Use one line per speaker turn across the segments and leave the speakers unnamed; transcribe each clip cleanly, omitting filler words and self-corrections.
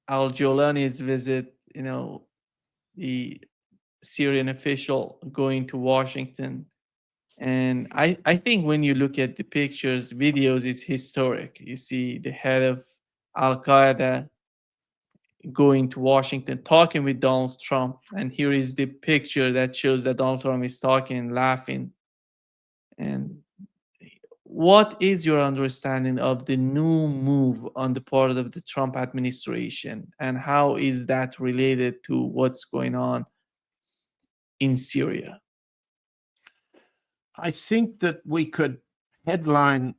Al-Jolani's visit, the Syrian official going to Washington. And I think when you look at the pictures, videos, it's historic. You see the head of Al Qaeda going to Washington, talking with Donald Trump. And here is the picture that shows that Donald Trump is talking and laughing. And what is your understanding of the new move on the part of the Trump administration? And how is that related to what's going on in Syria?
I think that we could headline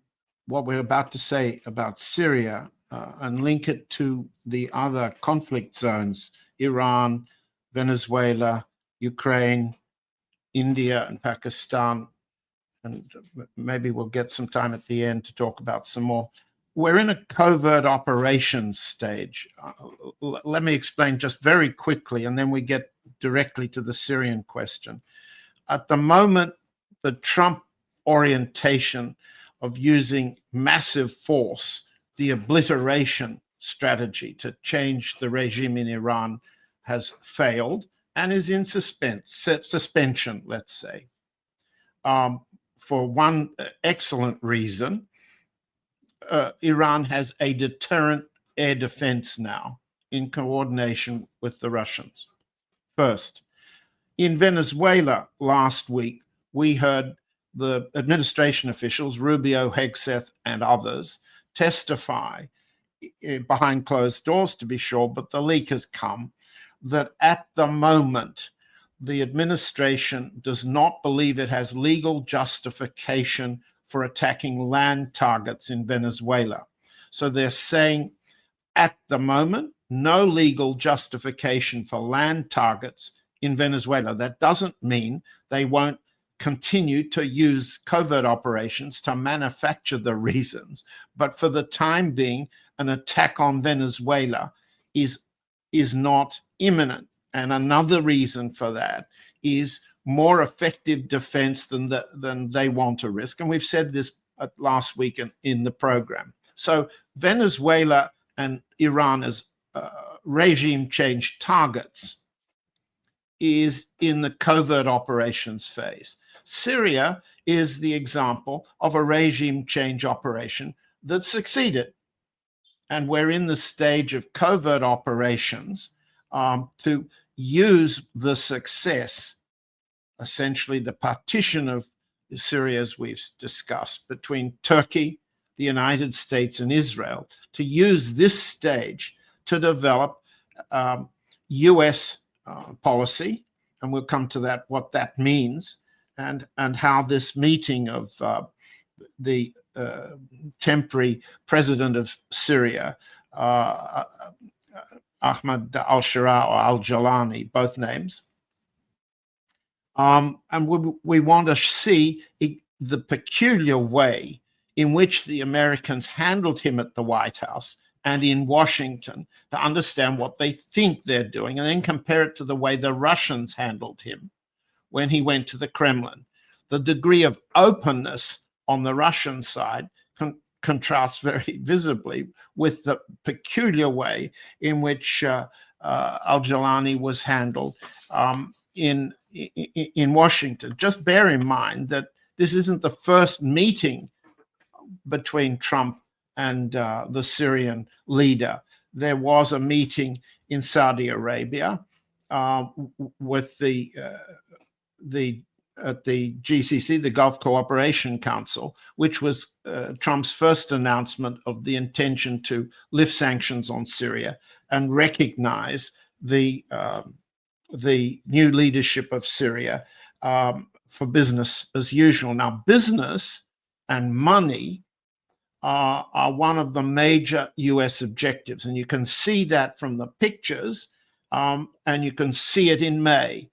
what we're about to say about Syria and link it to the other conflict zones: Iran, Venezuela, Ukraine, India, and Pakistan. And maybe we'll get some time at the end to talk about some more. We're in a covert operations stage. Let me explain just very quickly, and then we get directly to the Syrian question. At the moment, the Trump orientation of using massive force, the obliteration strategy to change the regime in Iran, has failed and is in suspension, let's say. For one excellent reason, Iran has a deterrent air defense now in coordination with the Russians. First, in Venezuela last week, we heard the administration officials, Rubio, Hegseth, and others, testify behind closed doors, to be sure, but the leak has come, that at the moment, the administration does not believe it has legal justification for attacking land targets in Venezuela. So they're saying, at the moment, no legal justification for land targets in Venezuela. That doesn't mean they won't continue to use covert operations to manufacture the reasons. But for the time being, an attack on Venezuela is not imminent. And another reason for that is more effective defense than they want to risk. And we've said this last week in the program. So Venezuela and Iran as regime change targets is in the covert operations phase. Syria is the example of a regime change operation that succeeded. And we're in the stage of covert operations to use the success, essentially the partition of Syria, as we've discussed, between Turkey, the United States, and Israel, to use this stage to develop U.S. policy, and we'll come to that, what that means, and how this meeting of the temporary president of Syria, Ahmad al-Shara or Al-Jolani, both names. And we want to see the peculiar way in which the Americans handled him at the White House and in Washington, to understand what they think they're doing, and then compare it to the way the Russians handled him when he went to the Kremlin. The degree of openness on the Russian side contrasts very visibly with the peculiar way in which Al-Jolani was handled in Washington. Just bear in mind that this isn't the first meeting between Trump and the Syrian leader. There was a meeting in Saudi Arabia with at the GCC, the Gulf Cooperation Council, which was Trump's first announcement of the intention to lift sanctions on Syria and recognize the new leadership of Syria for business as usual. Now, business and money are one of the major U.S. objectives, and you can see that from the pictures, and you can see it in May.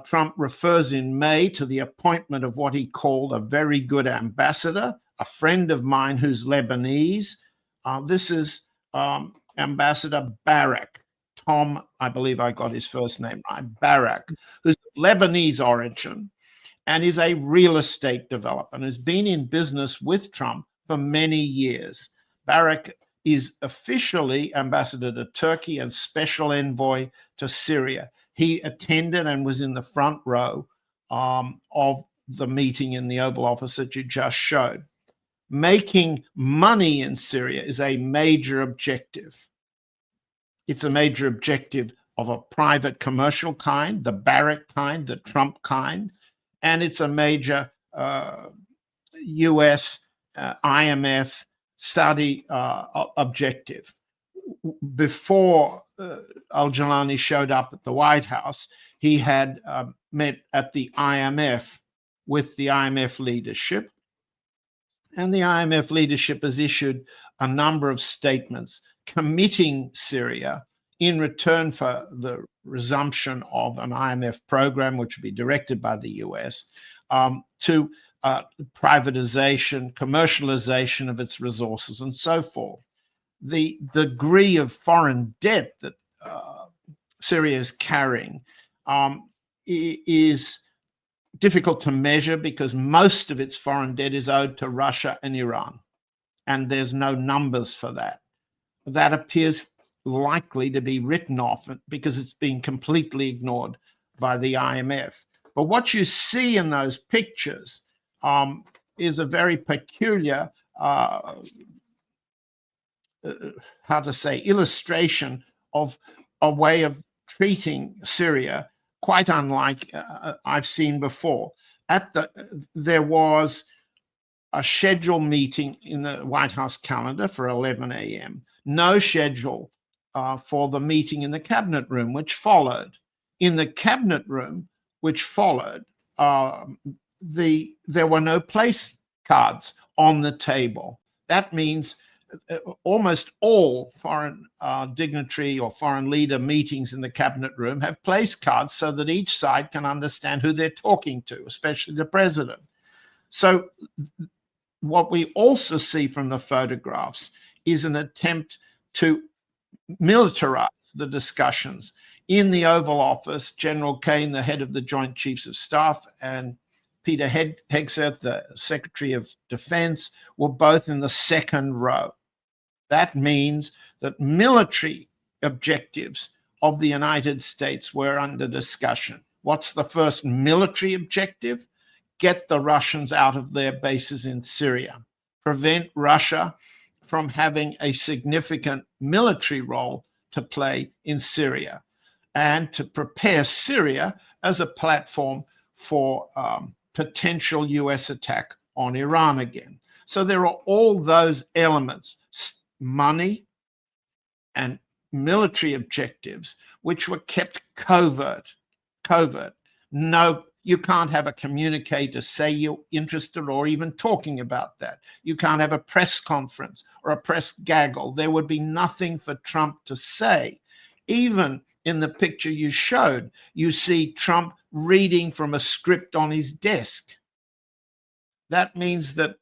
Trump refers in May to the appointment of what he called a very good ambassador, a friend of mine who's Lebanese. This is Ambassador Barak, Tom, I believe I got his first name right, Barak, who's of Lebanese origin and is a real estate developer and has been in business with Trump for many years. Barak is officially ambassador to Turkey and special envoy to Syria. He attended and was in the front row of the meeting in the Oval Office that you just showed. Making money in Syria is a major objective. It's a major objective of a private commercial kind, the Barrack kind, the Trump kind, and it's a major US, IMF, Saudi objective. Before Al-Jolani showed up at the White House, he had met at the IMF with the IMF leadership. And the IMF leadership has issued a number of statements committing Syria in return for the resumption of an IMF program, which would be directed by the US, to privatization, commercialization of its resources, and so forth. The degree of foreign debt that Syria is carrying is difficult to measure because most of its foreign debt is owed to Russia and Iran, and there's no numbers for that. That appears likely to be written off because it's being completely ignored by the IMF. But what you see in those pictures is a very peculiar, illustration of a way of treating Syria quite unlike I've seen before. There was a scheduled meeting in the White House calendar for 11 a.m., no schedule for the meeting in the cabinet room, which followed. In the cabinet room, which followed, there were no place cards on the table. That means almost all foreign dignitary or foreign leader meetings in the cabinet room have place cards so that each side can understand who they're talking to, especially the president. So what we also see from the photographs is an attempt to militarize the discussions. In the Oval Office, General Kane, the head of the Joint Chiefs of Staff, and Peter Hegseth, the Secretary of Defense, were both in the second row. That means that military objectives of the United States were under discussion. What's the first military objective? Get the Russians out of their bases in Syria. Prevent Russia from having a significant military role to play in Syria, and to prepare Syria as a platform for potential US attack on Iran again. So there are all those elements, money and military objectives, which were kept covert. No, you can't have a communique to say you're interested or even talking about that. You can't have a press conference or a press gaggle. There would be nothing for Trump to say. Even in the picture you showed, you see Trump reading from a script on his desk. That means that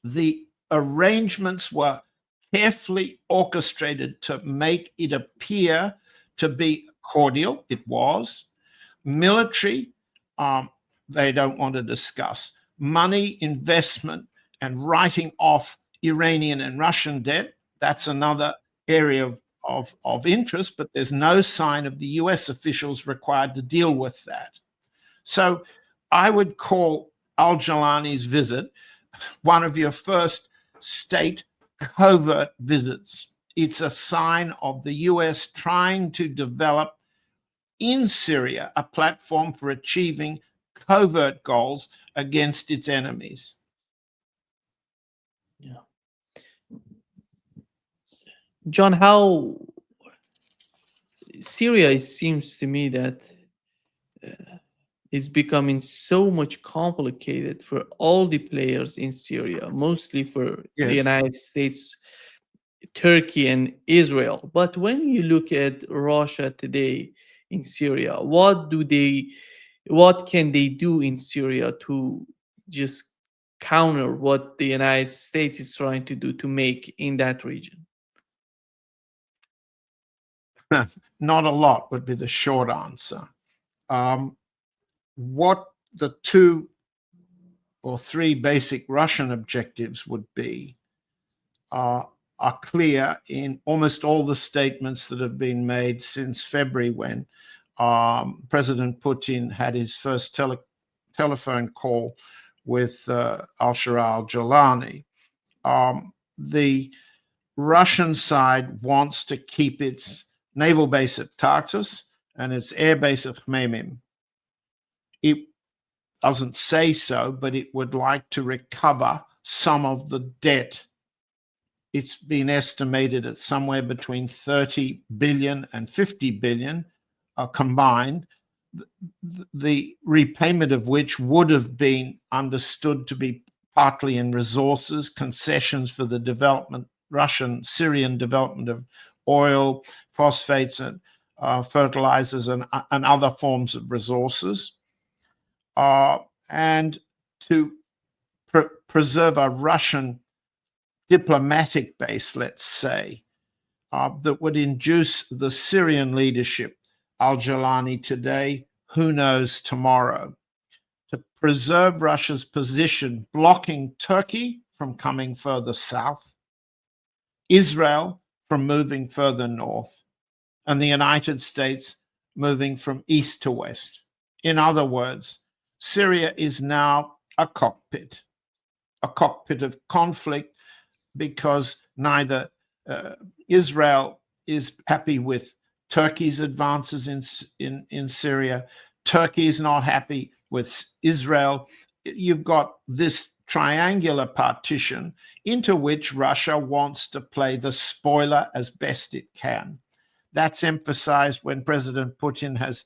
the arrangements were carefully orchestrated to make it appear to be cordial. It was. Military, they don't want to discuss. Money, investment, and writing off Iranian and Russian debt, that's another area of interest, but there's no sign of the US officials required to deal with that. So I would call Al-Jolani's visit one of your first state covert visits. It's a sign of the US trying to develop in Syria a platform for achieving covert goals against its enemies.
Yeah. John, how Syria, it seems to me that is becoming so much complicated for all the players in Syria, mostly for the
Yes.
United States, Turkey, and Israel. But when you look at Russia today in Syria, what can they do in Syria to just counter what the United States is trying to do to make in that region?
Not a lot would be the short answer. What the 2 or 3 basic Russian objectives would be are clear in almost all the statements that have been made since February, when President Putin had his first telephone call with Al-Jolani. The Russian side wants to keep its naval base at Tartus and its air base at Khmeimim. It doesn't say so, but it would like to recover some of the debt. It's been estimated at somewhere between 30 billion and 50 billion combined, the repayment of which would have been understood to be partly in resources, concessions for the development, Russian-Syrian development of oil, phosphates, and fertilizers, and other forms of resources, and to preserve a Russian diplomatic base, let's say, that would induce the Syrian leadership, Al-Jolani today, who knows tomorrow, to preserve Russia's position, blocking Turkey from coming further south, Israel from moving further north, and the United States moving from east to west. In other words, Syria is now a cockpit of conflict, because neither Israel is happy with Turkey's advances in Syria. Turkey is not happy with Israel. You've got this triangular partition into which Russia wants to play the spoiler as best it can. That's emphasized when President Putin has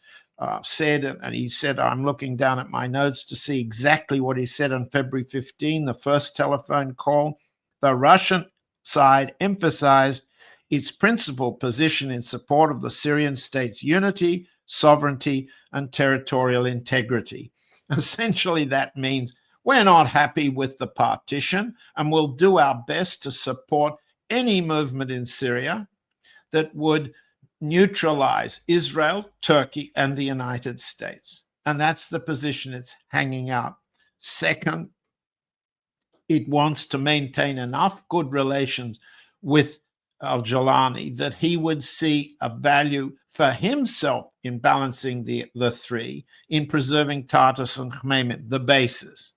said, and he said, I'm looking down at my notes to see exactly what he said on February 15, the first telephone call. The Russian side emphasized its principal position in support of the Syrian state's unity, sovereignty, and territorial integrity. Essentially, that means we're not happy with the partition, and we'll do our best to support any movement in Syria that would neutralize Israel, Turkey, and the United States. And that's the position it's hanging out. Second, it wants to maintain enough good relations with Al-Jolani that he would see a value for himself in balancing the three, in preserving Tartus and Khmeimim, the bases.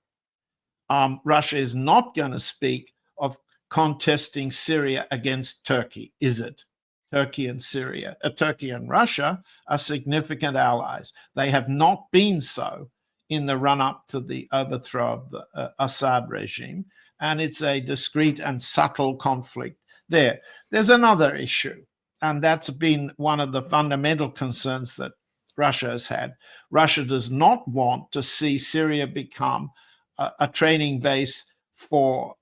Russia is not going to speak of contesting Syria against Turkey, is it? Turkey and Syria, Turkey and Russia are significant allies. They have not been so in the run-up to the overthrow of the Assad regime, and it's a discrete and subtle conflict there. There's another issue, and that's been one of the fundamental concerns that Russia has had. Russia does not want to see Syria become a training base for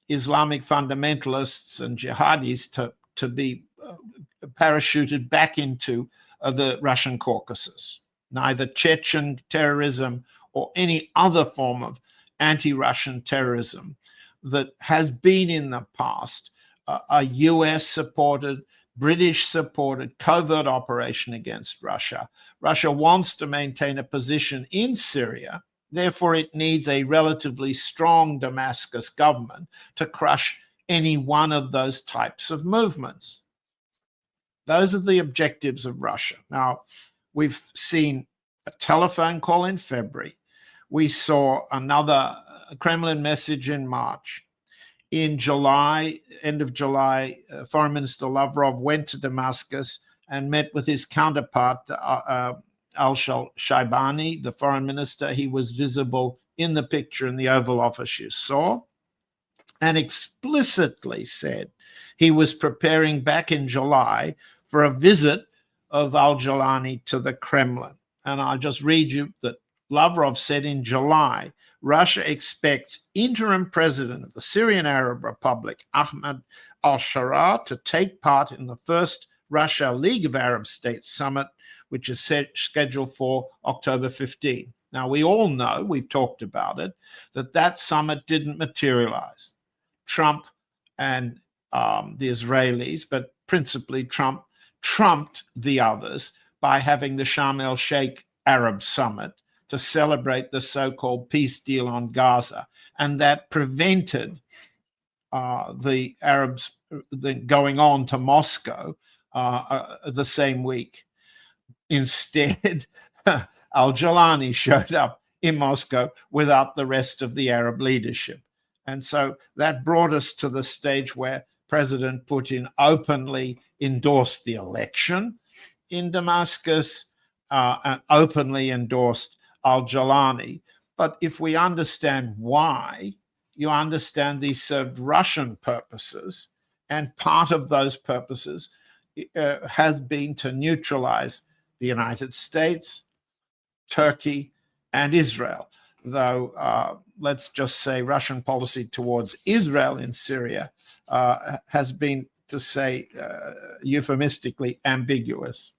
Islamic fundamentalists and jihadis to be parachuted back into the Russian Caucasus. Neither Chechen terrorism or any other form of anti-Russian terrorism that has been in the past a US-supported, British-supported covert operation against Russia. Russia wants to maintain a position in Syria. Therefore, it needs a relatively strong Damascus government to crush any one of those types of movements. Those are the objectives of Russia. Now, we've seen a telephone call in February. We saw another Kremlin message in March. In July, end of July, Foreign Minister Lavrov went to Damascus and met with his counterpart, Al-Shaibani, the foreign minister. He was visible in the picture in the Oval Office you saw, and explicitly said he was preparing back in July for a visit of Al-Jolani to the Kremlin. And I'll just read you that Lavrov said in July, Russia expects interim president of the Syrian Arab Republic, Ahmed al-Sharaa, to take part in the first Russia League of Arab States summit, which is scheduled for October 15. Now, we all know, we've talked about it, that summit didn't materialize. Trump and the Israelis, but principally Trump, trumped the others by having the Sharm el-Sheikh Arab Summit to celebrate the so-called peace deal on Gaza. And that prevented the Arabs going on to Moscow the same week. Instead, Al-Jolani showed up in Moscow without the rest of the Arab leadership. And so that brought us to the stage where President Putin openly endorsed the election in Damascus and openly endorsed Al-Jolani. But if we understand why, you understand these served Russian purposes, and part of those purposes has been to neutralize the United States, Turkey, and Israel. Though, let's just say Russian policy towards Israel in Syria has been, to say euphemistically, ambiguous.